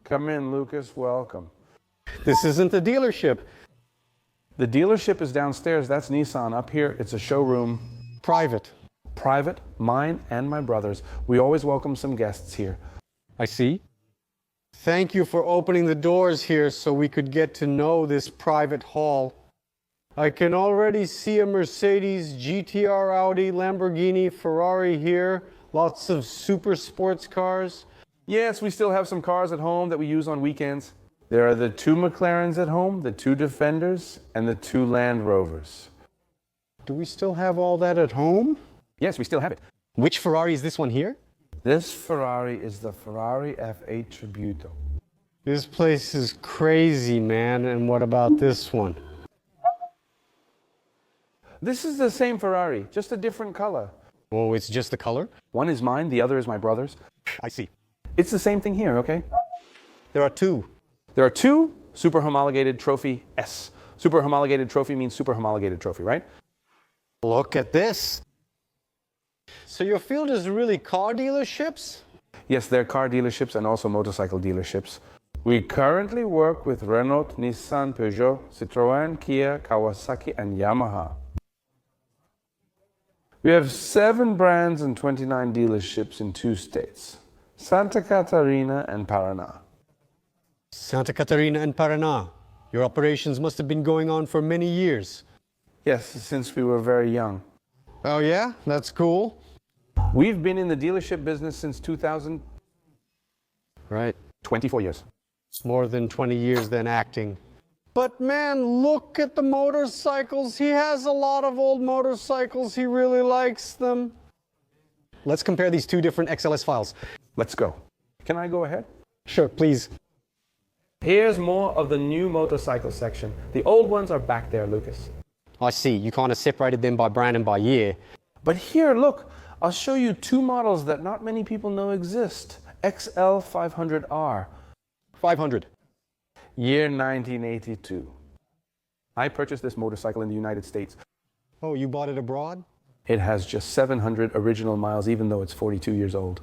Come in, Lucas. Welcome. This isn't the dealership. The dealership is downstairs. That's Nissan. Up here, it's a showroom. Private. Private, mine and my brother's. We always welcome some guests here. I see. Thank you for opening the doors here so we could get to know this private hall. I can already see a Mercedes, GTR, Audi, Lamborghini, Ferrari here. Lots of super sports cars. Yes, we still have some cars at home that we use on weekends. There are the 2 McLarens at home, the 2 Defenders, and the 2 Land Rovers. Do we still have all that at home? Yes, we still have it. Which Ferrari is this one here? This Ferrari is the Ferrari F8 Tributo. This place is crazy, man. And what about this one? This is the same Ferrari, just a different color. Oh, it's just the color? One is mine, the other is my brother's. I see. It's the same thing here, okay? There are 2. There are 2 Super Homologated Trophy S. Super Homologated Trophy means Super Homologated Trophy, right? Look at this. So your field is really car dealerships? Yes, they're car dealerships and also motorcycle dealerships. We currently work with Renault, Nissan, Peugeot, Citroën, Kia, Kawasaki, and Yamaha. We have 7 brands and 29 dealerships in 2 states, Santa Catarina and Paraná. Santa Catarina and Paraná. Your operations must have been going on for many years. Yes, since we were very young. Oh yeah? That's cool. We've been in the dealership business since 2000. Right. 24 years. More than 20 years than acting. But man, look at the motorcycles. He has a lot of old motorcycles. He really likes them. Let's compare these 2 different XLS files. Let's go. Can I go ahead? Sure, please. Here's more of the new motorcycle section. The old ones are back there, Lucas. I see. You kind of separated them by brand and by year. But here, look, I'll show you 2 models that not many people know exist. XL 500R. 500. Year 1982. I purchased this motorcycle in the United States. Oh, you bought it abroad? It has just 700 original miles, even though it's 42 years old.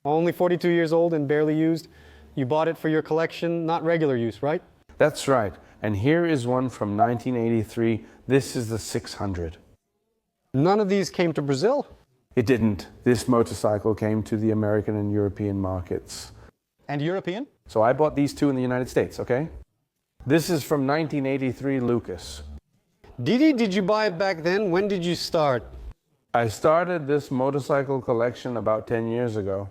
Only 42 years old and barely used? You bought it for your collection, not regular use, right? That's right. And here is one from 1983. This is the 600. None of these came to Brazil? It didn't. This motorcycle came to the American and European markets. And European? So I bought these 2 in the United States, okay? This is from 1983 Lucas. Didi, did you buy it back then? When did you start? I started this motorcycle collection about 10 years ago.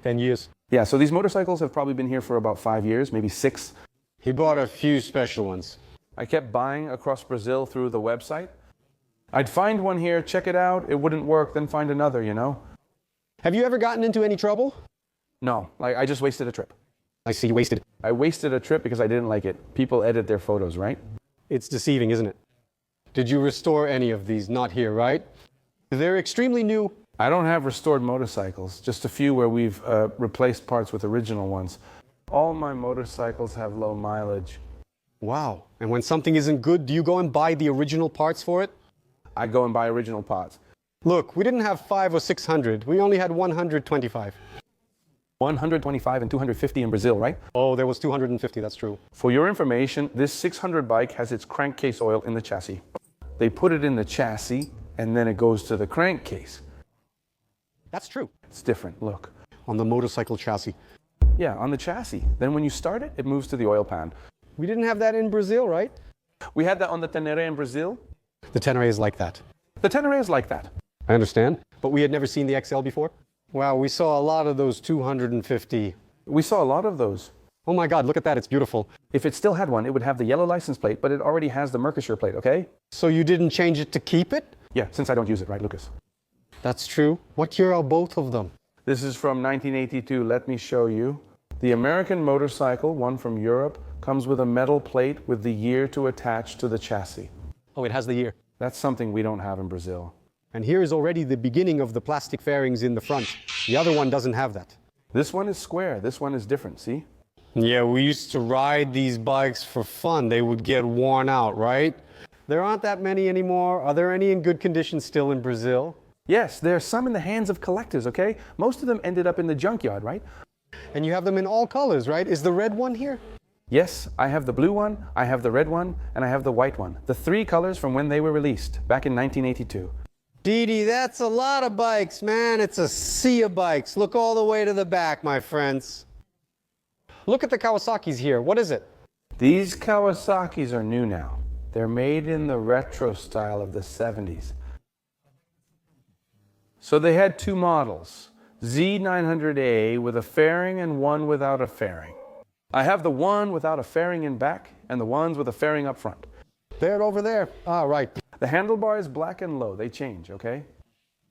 10 years. Yeah, so these motorcycles have probably been here for about 5 years, maybe 6. He bought a few special ones. I kept buying across Brazil through the website. I'd find one here, check it out, it wouldn't work, then find another, you know? Have you ever gotten into any trouble? No, I just wasted a trip. I see, you wasted. I wasted a trip because I didn't like it. People edit their photos, right? It's deceiving, isn't it? Did you restore any of these? Not here, right? They're extremely new. I don't have restored motorcycles, just a few where we've replaced parts with original ones. All my motorcycles have low mileage. Wow. And when something isn't good, do you go and buy the original parts for it? I go and buy original parts. Look, we didn't have 5 or 600. We only had 125. 125 and 250 in Brazil, right? Oh, there was 250, that's true. For your information, this 600 bike has its crankcase oil in the chassis. They put it in the chassis, and then it goes to the crankcase. That's true. It's different, look. On the motorcycle chassis. Yeah, on the chassis. Then when you start it, it moves to the oil pan. We didn't have that in Brazil, right? We had that on the Tenere in Brazil. The Tenere is like that. The Tenere is like that. I understand. But we had never seen the XL before? Wow, we saw a lot of those 250. We saw a lot of those. Oh my God, look at that, it's beautiful. If it still had one, it would have the yellow license plate, but it already has the Mercosur plate, okay? So you didn't change it to keep it? Yeah, since I don't use it, right, Lucas? That's true. What year are both of them? This is from 1982. Let me show you. The American motorcycle, one from Europe, comes with a metal plate with the year to attach to the chassis. Oh, it has the year. That's something we don't have in Brazil. And here is already the beginning of the plastic fairings in the front. The other one doesn't have that. This one is square. This one is different, see? Yeah, we used to ride these bikes for fun. They would get worn out, right? There aren't that many anymore. Are there any in good condition still in Brazil? Yes, there are some in the hands of collectors, okay? Most of them ended up in the junkyard, right? And you have them in all colors, right? Is the red one here? Yes, I have the blue one, I have the red one, and I have the white one. The three colors from when they were released, back in 1982. Didi, that's a lot of bikes, man. It's a sea of bikes. Look all the way to the back, my friends. Look at the Kawasaki's here. What is it? These Kawasaki's are new now. They're made in the retro style of the 70s. So they had two models, Z900A with a fairing and one without a fairing. I have the one without a fairing in back and the ones with a fairing up front. They're over there. Ah, right. The handlebar is black and low. They change, okay?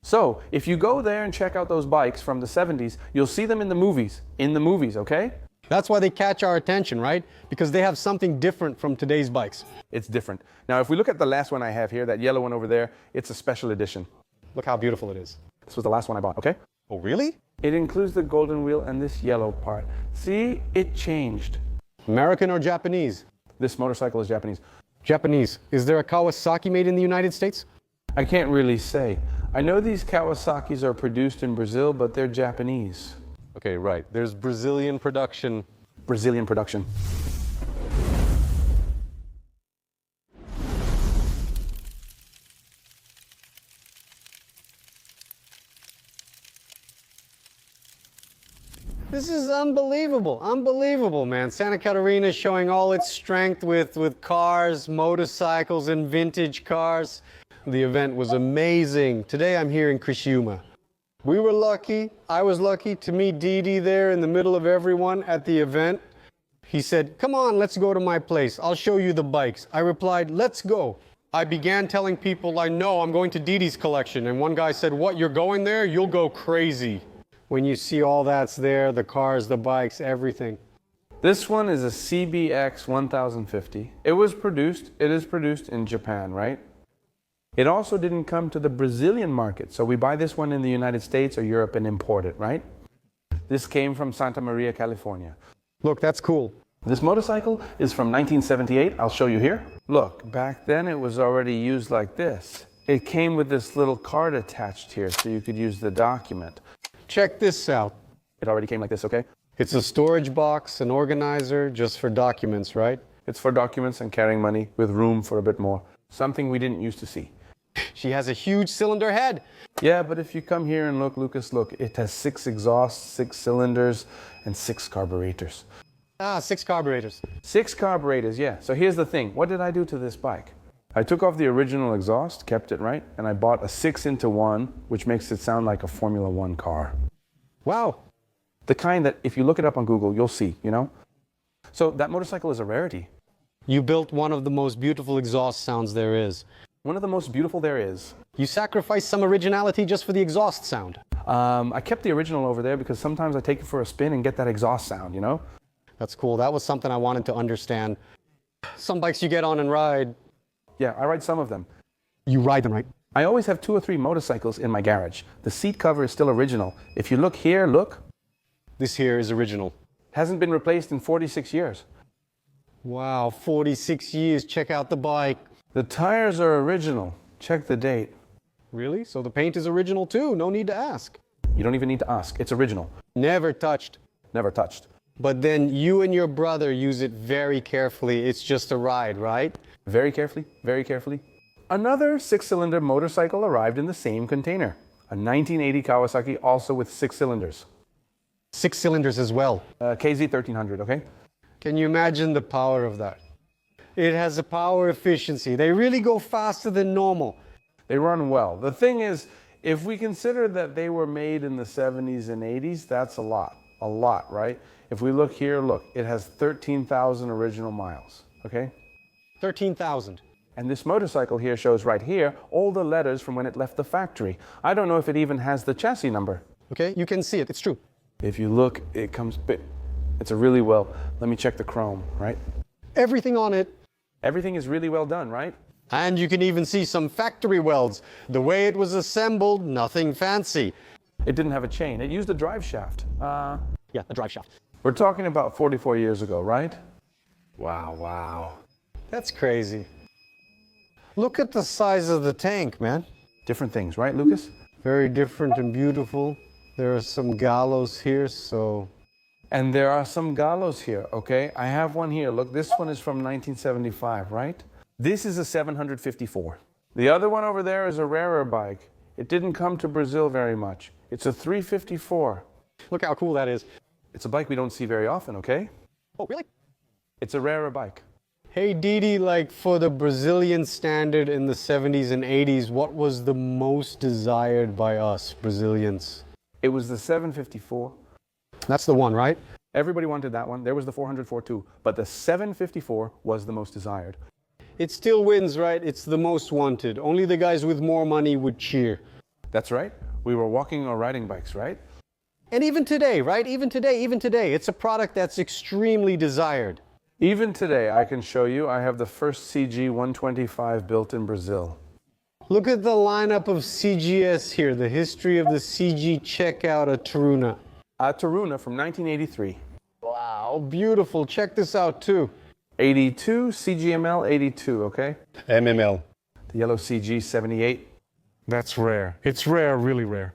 So if you go there and check out those bikes from the 70s, you'll see them in the movies. In the movies, okay? That's why they catch our attention, right? Because they have something different from today's bikes. It's different. Now, if we look at the last one I have here, that yellow one over there, it's a special edition. Look how beautiful it is. This was the last one I bought, okay? Oh, really? It includes the golden wheel and this yellow part. See, it changed. American or Japanese? This motorcycle is Japanese. Japanese. Is there a Kawasaki made in the United States? I can't really say. I know these Kawasaki's are produced in Brazil, but they're Japanese. Okay, right. There's Brazilian production. Brazilian production. This is unbelievable. Unbelievable, man. Santa Catarina is showing all its strength with cars, motorcycles, and vintage cars. The event was amazing. Today I'm here in Criciúma. We were lucky, I was lucky to meet Didi there in the middle of everyone at the event. He said, "Come on, let's go to my place. I'll show you the bikes." I replied, "Let's go." I began telling people I know I'm going to Didi's collection. And one guy said, "What, you're going there? You'll go crazy." When you see all that's there, the cars, the bikes, everything. This one is a CBX 1050. It is produced in Japan, right? It also didn't come to the Brazilian market, so we buy this one in the United States or Europe and import it, right? This came from Santa Maria, California. Look, that's cool. This motorcycle is from 1978. I'll show you here. Look, back then it was already used like this. It came with this little card attached here so you could use the document. Check this out. It already came like this, okay? It's a storage box, an organizer, just for documents, right? It's for documents and carrying money with room for a bit more. Something we didn't used to see. She has a huge cylinder head. Yeah, but if you come here and look, Lucas, look, it has 6 exhausts, 6 cylinders, and 6 carburetors. Ah, 6 carburetors. 6 carburetors, yeah. So here's the thing. What did I do to this bike? I took off the original exhaust, kept it right, and I bought a 6-into-1, which makes it sound like a Formula One car. Wow. The kind that, if you look it up on Google, you'll see, you know? So that motorcycle is a rarity. You built one of the most beautiful exhaust sounds there is. One of the most beautiful there is. You sacrificed some originality just for the exhaust sound. I kept the original over there because sometimes I take it for a spin and get that exhaust sound, you know? That's cool. That was something I wanted to understand. Some bikes you get on and ride. Yeah, I ride some of them. You ride them, right? I always have 2 or 3 motorcycles in my garage. The seat cover is still original. If you look here, look. This here is original. Hasn't been replaced in 46 years. Wow, 46 years. Check out the bike. The tires are original. Check the date. Really? So the paint is original too. No need to ask. You don't even need to ask. It's original. Never touched. Never touched. But then you and your brother use it very carefully. It's just a ride, right? Very carefully, very carefully. Another 6-cylinder motorcycle arrived in the same container. A 1980 Kawasaki, also with 6 cylinders. 6 cylinders as well. KZ 1300, okay? Can you imagine the power of that? It has a power efficiency. They really go faster than normal. They run well. The thing is, if we consider that they were made in the 70s and 80s, that's a lot, right? If we look here, look, it has 13,000 original miles, okay? 13,000. And this motorcycle here shows right here all the letters from when it left the factory. I don't know if it even has the chassis number. Okay, you can see it. It's true. If you look, it comes big. It's a really well, let me check the chrome, right? Everything on it. Everything is really well done, right? And you can even see some factory welds. The way it was assembled, nothing fancy. It didn't have a chain. It used a drive shaft. Yeah, a drive shaft. We're talking about 44 years ago, right? Wow. That's crazy. Look at the size of the tank, man. Different things, right, Lucas? Very different and beautiful. There are some gallows here, so And there are some Galos here, okay? I have one here. Look, this one is from 1975, right? This is a 754. The other one over there is a rarer bike. It didn't come to Brazil very much. It's a 354. Look how cool that is. It's a bike we don't see very often, okay? Oh, really? It's a rarer bike. Hey, Didi, like for the Brazilian standard in the 70s and 80s, what was the most desired by us Brazilians? It was the 754. That's the one, right? Everybody wanted that one. There was the 404 too, but the 754 was the most desired. It still wins, right? It's the most wanted. Only the guys with more money would cheer. That's right. We were walking or riding bikes, right? And even today, right? Even today, it's a product that's extremely desired. Even today, I can show you, I have the first CG 125 built in Brazil. Look at the lineup of CGS here, the history of the CG checkout at Taruna. A Taruna from 1983. Wow, beautiful. Check this out too. 82, CGML 82, okay? MML. The yellow CG 78. That's rare. It's rare, really rare.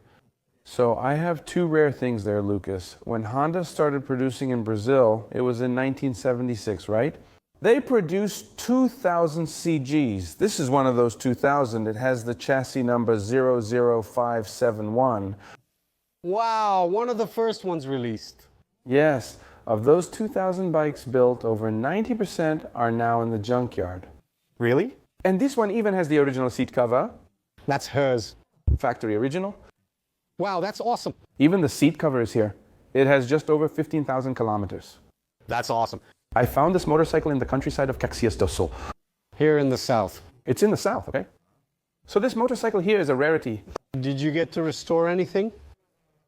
So I have two rare things there, Lucas. When Honda started producing in Brazil, it was in 1976, right? They produced 2,000 CGs. This is one of those 2,000. It has the chassis number 00571. Wow, one of the first ones released. Yes, of those 2,000 bikes built, over 90% are now in the junkyard. Really? And this one even has the original seat cover. That's hers. Factory original. Wow, that's awesome. Even the seat cover is here. It has just over 15,000 kilometers. That's awesome. I found this motorcycle in the countryside of Caxias do Sul. Here in the south. It's in the south, okay? So this motorcycle here is a rarity. Did you get to restore anything?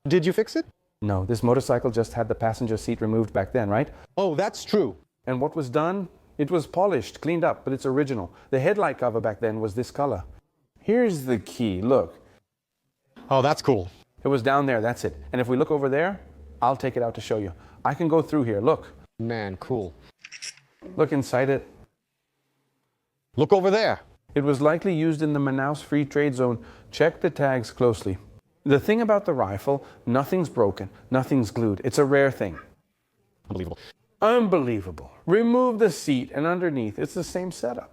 Did you fix it? No, this motorcycle just had the passenger seat removed back then, right? Oh, that's true. And what was done? It was polished, cleaned up, but it's original. The headlight cover back then was this color. Here's the key, look. Oh, that's cool. It was down there, that's it. And if we look over there, I'll take it out to show you. I can go through here, look. Man, cool. Look inside it. Look over there. It was likely used in the Manaus Free Trade Zone. Check the tags closely. The thing about the rifle, nothing's broken, nothing's glued. It's a rare thing. Unbelievable. Unbelievable. Remove the seat and underneath, it's the same setup.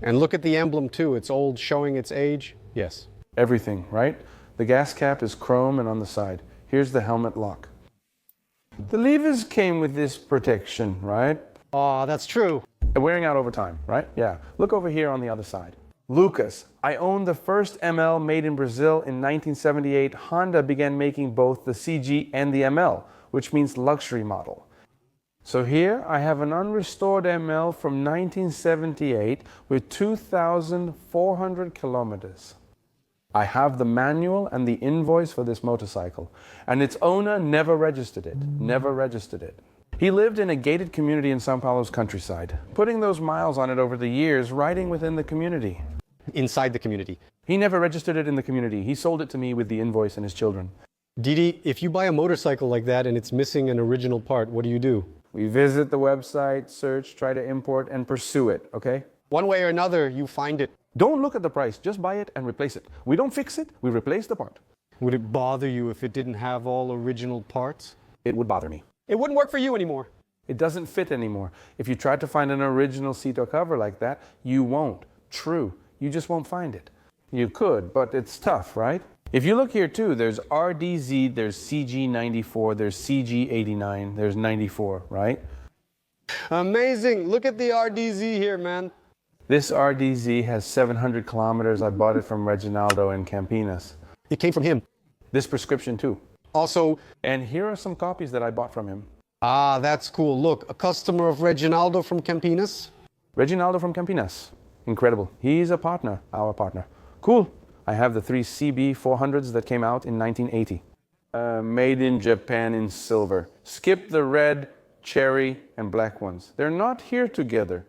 And look at the emblem too. It's old, showing its age. Yes. Everything, right? The gas cap is chrome and on the side. Here's the helmet lock. The levers came with this protection, right? Oh, that's true. Wearing out over time, right? Yeah. Look over here on the other side. Lucas, I owned the first ML made in Brazil in 1978. Honda began making both the CG and the ML, which means luxury model. So here I have an unrestored ML from 1978 with 2,400 kilometers. I have the manual and the invoice for this motorcycle, and its owner never registered it, never registered it. He lived in a gated community in São Paulo's countryside, putting those miles on it over the years, riding within the community. Inside the community. He never registered it in the community. He sold it to me with the invoice and his children. Didi, if you buy a motorcycle like that and it's missing an original part, what do? We visit the website, search, try to import, and pursue it, okay? One way or another, you find it. Don't look at the price, just buy it and replace it. We don't fix it, we replace the part. Would it bother you if it didn't have all original parts? It would bother me. It wouldn't work for you anymore. It doesn't fit anymore. If you try to find an original seat or cover like that, you won't. True, you just won't find it. You could, but it's tough, right? If you look here too, there's RDZ, there's CG94, there's CG89, there's 94, right? Amazing. Look at the RDZ here, man. This RDZ has 700 kilometers. I bought it from Reginaldo in Campinas. It came from him. This prescription too. Also, And here are some copies that I bought from him. ah, that's cool. Look, a customer of Reginaldo from Campinas. Reginaldo from Campinas. Incredible. He's a partner, our partner. Cool. I have the 3 CB 400s that came out in 1980. Made in Japan in silver. Skip the red, cherry, and black ones. They're not here together.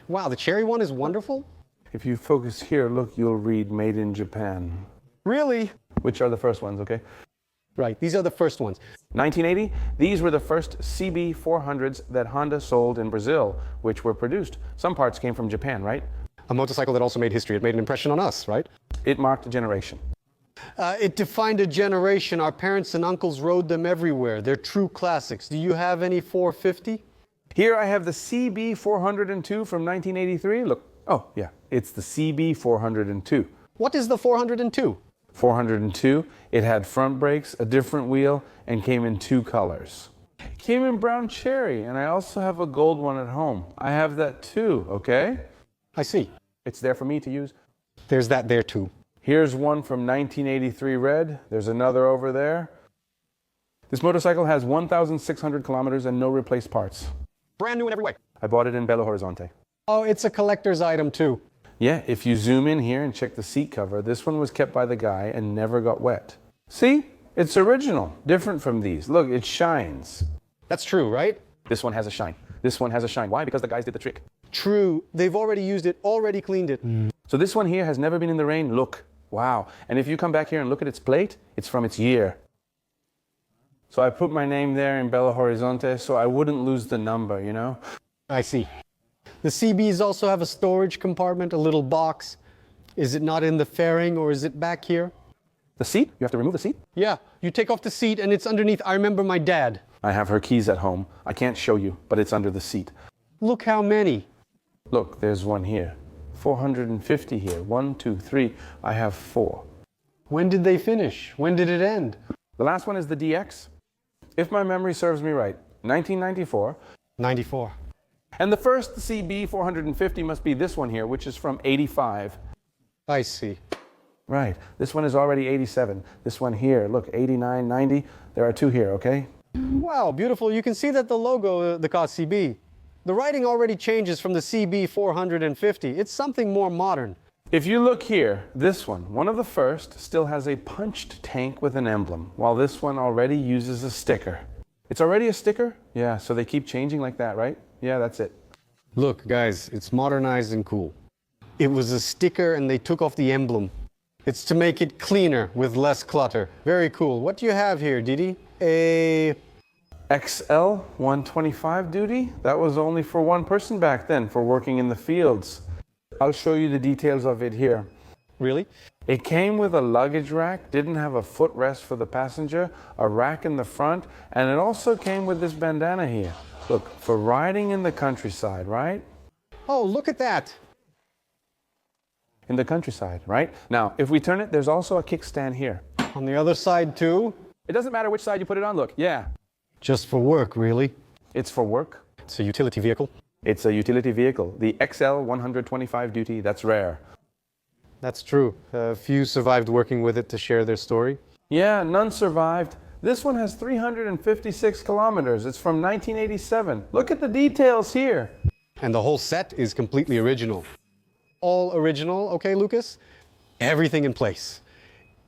Wow, the cherry one is wonderful. If you focus here, look, you'll read made in Japan. Really? Which are the first ones, okay? Right, these are the first ones. 1980, these were the first CB 400s that Honda sold in Brazil, which were produced. Some parts came from Japan, right? A motorcycle that also made history. It made an impression on us, right? It marked a generation. It defined a generation. Our parents and uncles rode them everywhere. They're true classics. Do you have any 450? Here I have the CB 402 from 1983. Look, oh yeah, it's the CB 402. What is the 402? 402, it had front brakes, a different wheel, and came in two colors. It came in brown cherry, and I also have a gold one at home. I have that too, okay? I see. It's there for me to use. There's that there too. Here's one from 1983 red. There's another over there. This motorcycle has 1,600 kilometers and no replaced parts. Brand new in every way. I bought it in Belo Horizonte. Oh, it's a collector's item too. Yeah, if you zoom in here and check the seat cover, this one was kept by the guy and never got wet. See? It's original, different from these. Look, it shines. That's true, right? This one has a shine. This one has a shine. Why? Because the guys did the trick. True. They've already used it, already cleaned it. So this one here has never been in the rain. Look. Wow. And if you come back here and look at its plate, it's from its year. So I put my name there in Belo Horizonte so I wouldn't lose the number, you know? I see. The CBs also have a storage compartment, a little box. Is it not in the fairing or is it back here? The seat? You have to remove the seat? Yeah, you take off the seat and it's underneath. I remember my dad. I have her keys at home. I can't show you, but it's under the seat. Look how many. Look, there's one here. 450 here. 1, 2, 3. I have 4. When did they finish? When did it end? The last one is the DX. If my memory serves me right, 1994. 94. And the first CB 450 must be this one here, which is from 85. I see. Right. This one is already 87. This one here, look, 89, 90. There are two here, okay? Wow, beautiful. You can see that the logo, the CAS CB. The writing already changes from the CB 450. It's something more modern. If you look here, this one of the first, still has a punched tank with an emblem, while this one already uses a sticker. It's already a sticker? Yeah, so they keep changing like that, right? Yeah, that's it. Look, guys, it's modernized and cool. It was a sticker and they took off the emblem. It's to make it cleaner with less clutter. Very cool. What do you have here, Didi? A XL 125 duty? That was only for one person back then, for working in the fields. I'll show you the details of it here. Really? It came with a luggage rack, didn't have a footrest for the passenger, a rack in the front, and it also came with this bandana here. Look, for riding in the countryside, right? Oh, look at that. In the countryside, right? Now, if we turn it, there's also a kickstand here. On the other side too? It doesn't matter which side you put it on, look, yeah. Just for work, really? It's for work. It's a utility vehicle? It's a utility vehicle. The XL 125 duty, that's rare. That's true. A few survived working with it to share their story. Yeah, none survived. This one has 356 kilometers. It's from 1987. Look at the details here. And the whole set is completely original. All original, okay, Lucas? Everything in place.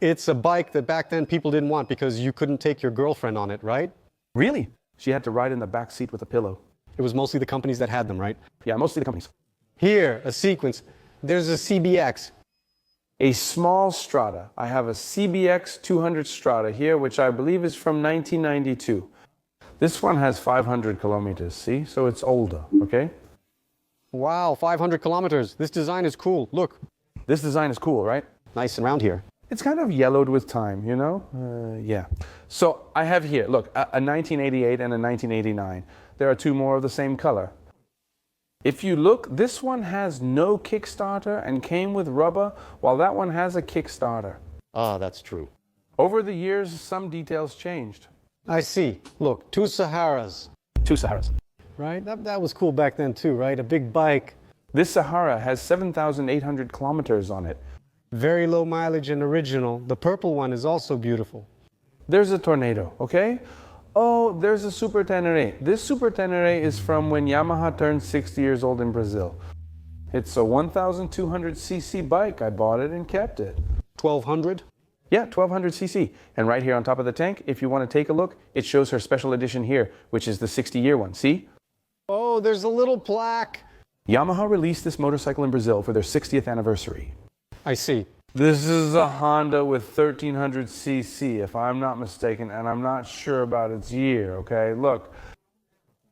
It's a bike that back then people didn't want because you couldn't take your girlfriend on it, right? Really? She had to ride in the back seat with a pillow. It was mostly the companies that had them, right? Yeah, mostly the companies. Here, a sequence. There's a CBX. A small Strata. I have a CBX 200 Strata here, which I believe is from 1992. This one has 500 kilometers, see? So it's older, okay? Wow, 500 kilometers. This design is cool. Look, This design is cool, right? nice and round here. It's kind of yellowed with time, you know? Yeah. So I have here, look, a 1988 and a 1989. There are two more of the same color. If you look, this one has no Kickstarter and came with rubber, while that one has a Kickstarter. Ah, that's true. Over the years, some details changed. I see. Look, two Saharas. Two Saharas. Right? That was cool back then too, right? A big bike. This Sahara has 7,800 kilometers on it. Very low mileage and original. The purple one is also beautiful. There's a Tornado, okay? Oh, there's a Super Tenere. This Super Tenere is from when Yamaha turned 60 years old in Brazil. It's a 1,200cc bike. I bought it and kept it. 1200? Yeah, 1,200cc. And right here on top of the tank, if you want to take a look, it shows her special edition here, which is the 60-year one. See? Oh, there's a little plaque. Yamaha released this motorcycle in Brazil for their 60th anniversary. I see. This is a Honda with 1,300cc, if I'm not mistaken, and I'm not sure about its year, okay? Look.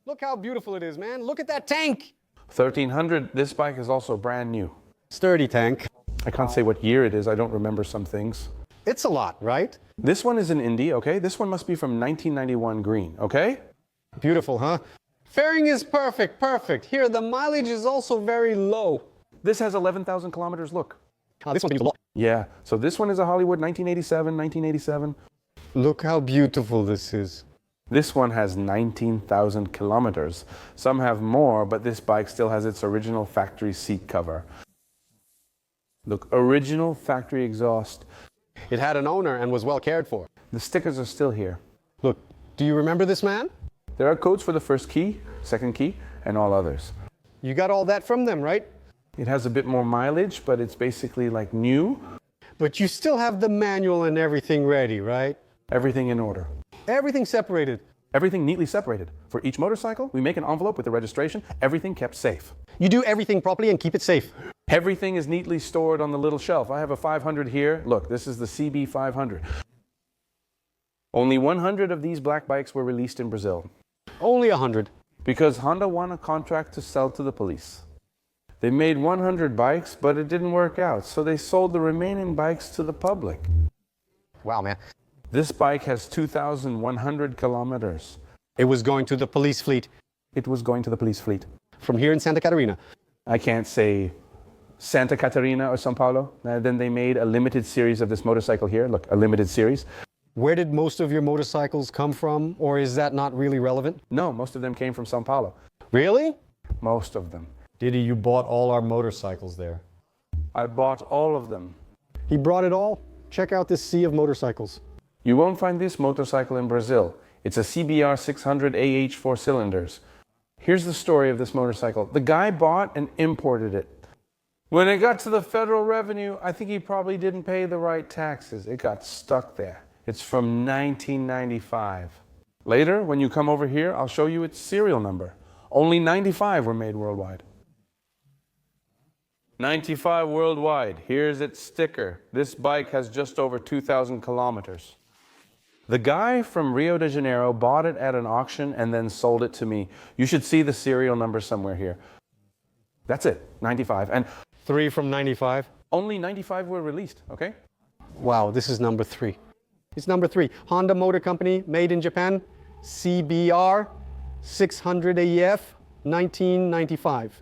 Look how beautiful it is, man. Look at that tank. 1,300, this bike is also brand new. Sturdy tank. I can't say what year it is, I don't remember some things. It's a lot, right? This one is an Indy, okay? This one must be from 1991 green, okay? Beautiful, huh? Fairing is perfect, perfect. Here, the mileage is also very low. This has 11,000 kilometers, look. This one's used a lot. Yeah, so this one is a Hollywood 1987. Look how beautiful this is. This one has 19,000 kilometers. Some have more, but this bike still has its original factory seat cover. Look, original factory exhaust. It had an owner and was well cared for. The stickers are still here. Look, do you remember this man? There are codes for the first key, second key, and all others. You got all that from them, right? It has a bit more mileage, but it's basically like new. But you still have the manual and everything ready, right? Everything in order. Everything separated. Everything neatly separated. For each motorcycle, we make an envelope with the registration, everything kept safe. You do everything properly and keep it safe. Everything is neatly stored on the little shelf. I have a 500 here. Look, this is the CB 500. Only 100 of these black bikes were released in Brazil. Only 100. Because Honda won a contract to sell to the police. They made 100 bikes, but it didn't work out, so they sold the remaining bikes to the public. Wow, man. This bike has 2,100 kilometers. It was going to the police fleet It was going to the police fleet. from here in Santa Catarina. I can't say Santa Catarina or São Paulo. Then they made a limited series of this motorcycle here. Look, a limited series. Where did most of your motorcycles come from, or is that not really relevant? No, most of them came from São Paulo. Really? Most of them. Diddy, you bought all our motorcycles there. I bought all of them. He brought it all? Check out this sea of motorcycles. You won't find this motorcycle in Brazil. It's a CBR 600 AH 4 cylinders. Here's the story of this motorcycle. The guy bought and imported it. When it got to the federal revenue, I think he probably didn't pay the right taxes. It got stuck there. It's from 1995. Later, when you come over here, I'll show you its serial number. Only 95 were made worldwide. 95 worldwide. Here's its sticker. This bike has just over 2,000 kilometers. The guy from Rio de Janeiro bought it at an auction and then sold it to me. You should see the serial number somewhere here. That's it, 95. And 3 from 95? only 95 were released, okay? Wow, this is number 3. It's number 3. Honda Motor Company, made in Japan, CBR 600 AF 1995.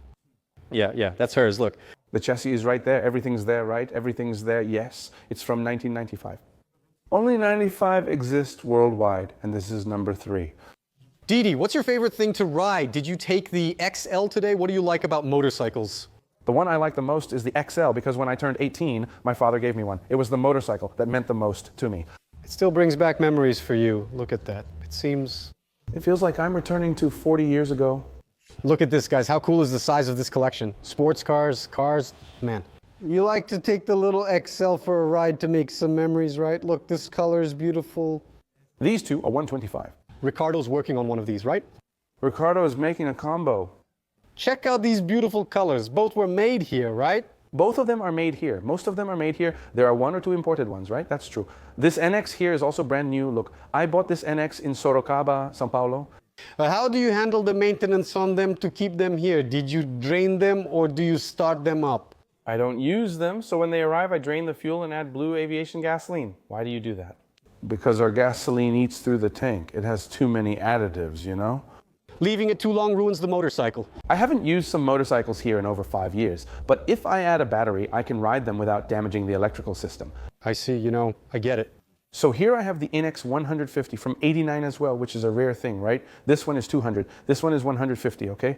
Yeah, that's hers, look. The chassis is right there. Everything's there, right? Everything's there, yes. It's from 1995. Only 95 exist worldwide, and this is number 3. Didi, what's your favorite thing to ride? Did you take the XL today? What do you like about motorcycles? The one I like the most is the XL because when I turned 18, my father gave me one. It was the motorcycle that meant the most to me. It still brings back memories for you. Look at that. It feels like I'm returning to 40 years ago. Look at this, guys. How cool is the size of this collection? Sports cars, man. You like to take the little XL for a ride to make some memories, right? Look, this color is beautiful. These two are 125. Ricardo's working on one of these, right? Ricardo is making a combo. Check out these beautiful colors. Both were made here, right? Both of them are made here. Most of them are made here. There are 1 or 2 imported ones, right? That's true. This NX here is also brand new. Look, I bought this NX in Sorocaba, São Paulo. How do you handle the maintenance on them to keep them here? Did you drain them or do you start them up? I don't use them, so when they arrive, I drain the fuel and add blue aviation gasoline. Why do you do that? Because our gasoline eats through the tank. It has too many additives, you know? Leaving it too long ruins the motorcycle. I haven't used some motorcycles here in over 5 years, but if I add a battery, I can ride them without damaging the electrical system. I see, I get it. So here I have the NX 150 from 89 as well, which is a rare thing, right? This one is 200. This one is 150, okay?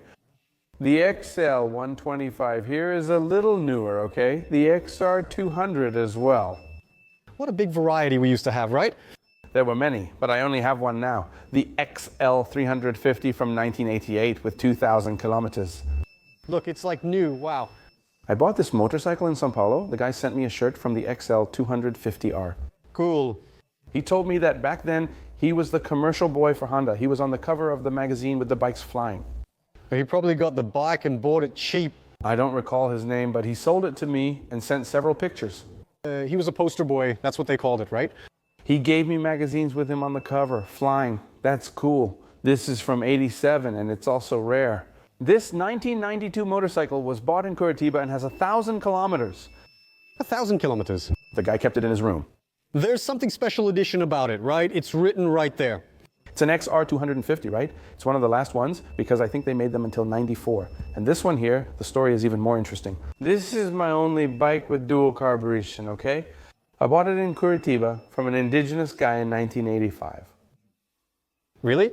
The XL 125 here is a little newer, okay? The XR 200 as well. What a big variety we used to have, right? There were many, but I only have one now. The XL 350 from 1988 with 2,000 kilometers. Look, it's like new, wow. I bought this motorcycle in São Paulo. The guy sent me a shirt from the XL 250R. Cool. He told me that back then, he was the commercial boy for Honda. He was on the cover of the magazine with the bikes flying. He probably got the bike and bought it cheap. I don't recall his name, but he sold it to me and sent several pictures. He was a poster boy, that's what they called it, right? He gave me magazines with him on the cover, flying. That's cool. This is from 87 and it's also rare. This 1992 motorcycle was bought in Curitiba and has 1,000 kilometers. 1,000 kilometers. The guy kept it in his room. There's something special edition about it, right? It's written right there. It's an XR 250, right? It's one of the last ones because I think they made them until 94. And this one here, the story is even more interesting. This is my only bike with dual carburation, okay? I bought it in Curitiba from an indigenous guy in 1985. Really?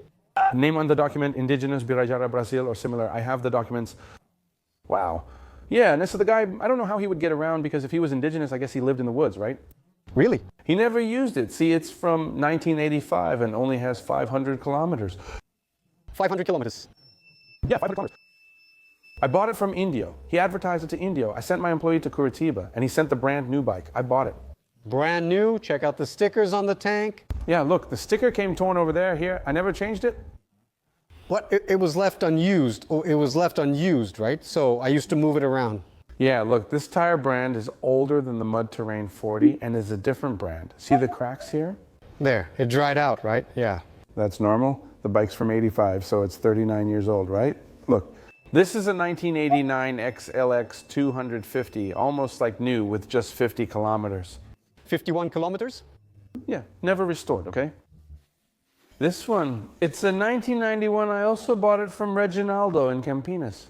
Name on the document, Indigenous Birajara Brazil or similar. I have the documents. Wow. Yeah, and so the guy, I don't know how he would get around because if he was indigenous, I guess he lived in the woods, right? Really? He never used it. See, it's from 1985 and only has 500 kilometers. 500 kilometers. Yeah, 500 kilometers. I bought it from Indio. He advertised it to Indio. I sent my employee to Curitiba and he sent the brand new bike. I bought it. Brand new. Check out the stickers on the tank. Yeah, look, the sticker came torn over there. Here, I never changed it. What? It was left unused. Oh, it was left unused, right? So I used to move it around. Yeah, look, this tire brand is older than the Mud Terrain 40 and is a different brand. See the cracks here? There. It dried out, right? Yeah. That's normal. The bike's from 85, so it's 39 years old, right? Look, this is a 1989 XLX 250, almost like new with just 50 kilometers. 51 kilometers? Yeah, never restored, okay? This one, it's a 1991. I also bought it from Reginaldo in Campinas.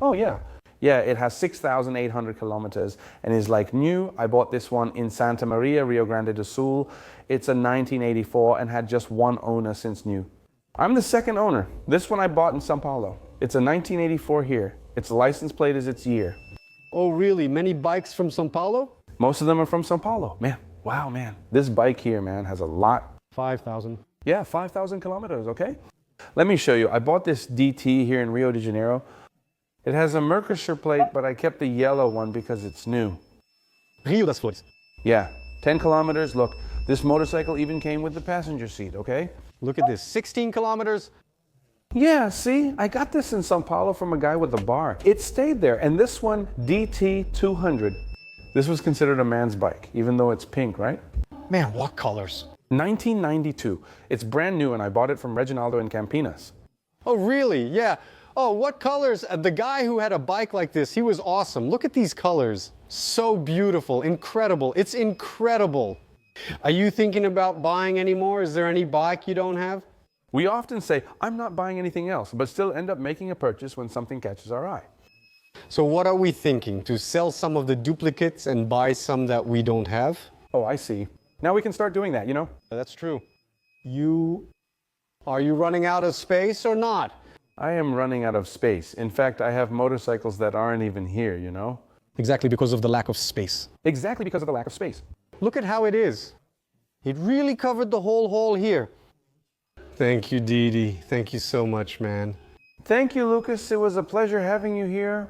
Oh, yeah. Yeah, it has 6,800 kilometers and is like new. I bought this one in Santa Maria, Rio Grande do Sul. It's a 1984 and had just one owner since new. I'm the second owner. This one I bought in Sao Paulo. It's a 1984 here. Its license plate is its year. Oh, really? Many bikes from São Paulo? Most of them are from Sao Paulo. Man, wow, man. This bike here, man, has a lot. 5,000. Yeah, 5,000 kilometers, okay? Let me show you. I bought this DT here in Rio de Janeiro. It has a Mercosur plate, but I kept the yellow one because it's new. Rio das Flores. Yeah, 10 kilometers. Look, this motorcycle even came with the passenger seat, okay? Look at this. 16 kilometers. Yeah, see, I got this in Sao Paulo from a guy with a bar. It stayed there. And this one, DT 200. This was considered a man's bike, even though it's pink, right? Man, what colors? 1992. It's brand new, and I bought it from Reginaldo in Campinas. Oh, really? Yeah. Oh, what colors? The guy who had a bike like this, he was awesome. Look at these colors. So beautiful, incredible. It's incredible. Are you thinking about buying any more? Is there any bike you don't have? We often say, I'm not buying anything else, but still end up making a purchase when something catches our eye. So what are we thinking? To sell some of the duplicates and buy some that we don't have? Oh, I see. Now we can start doing that, you know? That's true. Are you running out of space or not? I am running out of space. In fact, I have motorcycles that aren't even here, you know? Exactly because of the lack of space. Exactly because of the lack of space. Look at how it is. It really covered the whole hall here. Thank you, Didi. Thank you so much, man. Thank you, Lucas. It was a pleasure having you here.